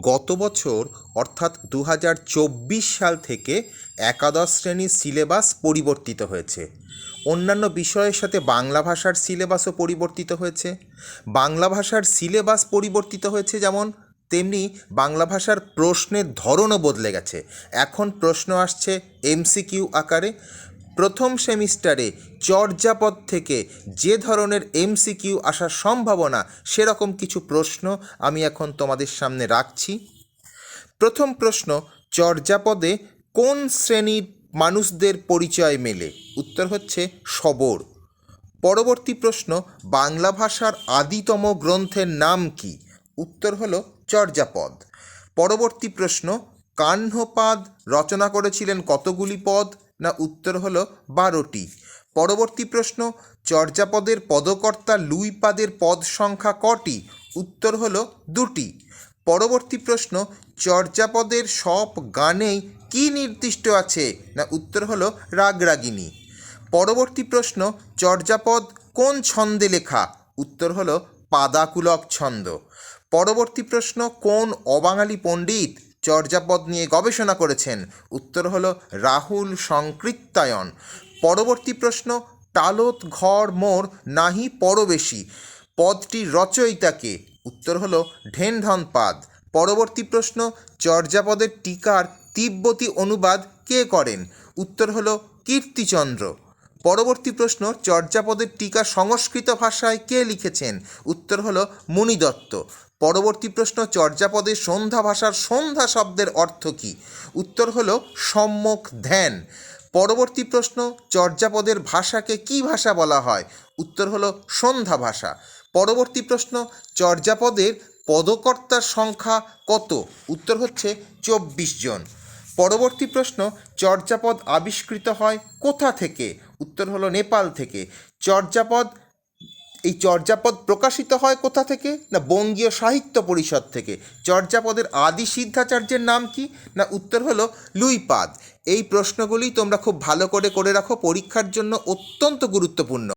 গত বছর অর্থাৎ 2024 সাল থেকে একাদশ শ্রেণীর সিলেবাস পরিবর্তিত হয়েছে। অন্যান্য বিষয়ের সাথে বাংলা ভাষার সিলেবাসও পরিবর্তিত হয়েছে। বাংলা ভাষার সিলেবাস পরিবর্তিত হয়েছে যেমন, তেমনি বাংলা ভাষার প্রশ্নের ধরনও বদলে গেছে। এখন প্রশ্ন আসছে এমসিকিউ আকারে। প্রথম সেমিস্টারে চর্যাপদ থেকে যে ধরনের এমসিকিউ আসার সম্ভাবনা, সেরকম কিছু প্রশ্ন আমি এখন তোমাদের সামনে রাখছি। প্রথম প্রশ্ন, চর্যাপদে কোন শ্রেণীর মানুষদের পরিচয় মেলে? উত্তর হচ্ছে শবর। পরবর্তী প্রশ্ন, বাংলা ভাষার আদিতম গ্রন্থের নাম কি? উত্তর হলো চর্যাপদ। পরবর্তী প্রশ্ন, কাহ্নপাদ রচনা করেছিলেন কতগুলি পদ? না উত্তর হলো 12টি। পরবর্তী প্রশ্ন, চর্যাপদের পদকর্তা লুইপাদের পদ সংখ্যা কটি? উত্তর হলো 2টি। পরবর্তী প্রশ্ন, চর্যাপদের সব গানেই কি নির্দিষ্ট আছে? না উত্তর হলো রাগরাগিনী। পরবর্তী প্রশ্ন, চর্যাপদ কোন ছন্দে লেখা? উত্তর হলো পাদাকুলক ছন্দ। পরবর্তী প্রশ্ন, কোন অবাঙালি পণ্ডিত চর্যাপদ নিয়ে গবেষণা করেছেন? উত্তর হলো রাহুল সংকৃত্যায়ন। পরবর্তী প্রশ্ন, টালত ঘর মোর নাহি পরবেশী পদটির রচয়িতাকে? উত্তর হলো ঢেনঢনপাদ। পরবর্তী প্রশ্ন, চর্যাপদের টীকার তিব্বতী অনুবাদ কে করেন? উত্তর হলো কীর্তিচন্দ্র। পরবর্তী প্রশ্ন, চর্যাপদের টীকা সংস্কৃত ভাষায় কে লিখেছেন? উত্তর হলো মুনিদত্ত। পরবর্তী প্রশ্ন, চর্যাপদের সন্ধ্যা ভাষার সন্ধ্যা শব্দের অর্থ কী? উত্তর হলো সম্যক ধ্যান। পরবর্তী প্রশ্ন, চর্যাপদের ভাষাকে কি ভাষা বলা হয়? উত্তর হলো সন্ধ্যা ভাষা। পরবর্তী প্রশ্ন, চর্যাপদের পদকর্তার সংখ্যা কত? উত্তর হচ্ছে 24 জন। পরবর্তী প্রশ্ন, চর্যাপদ আবিষ্কৃত হয় কোথা থেকে? উত্তর হলো নেপাল থেকে। চর্যাপদ প্রকাশিত হয় কোথা থেকে? না বঙ্গীয় সাহিত্য পরিষদ থেকে। চর্যাপদের আদি সিদ্ধাচার্যের নাম কি? না উত্তর হলো লুইপাদ। এই প্রশ্নগুলি তোমরা খুব ভালো করে রাখো, পরীক্ষার জন্য অত্যন্ত গুরুত্বপূর্ণ।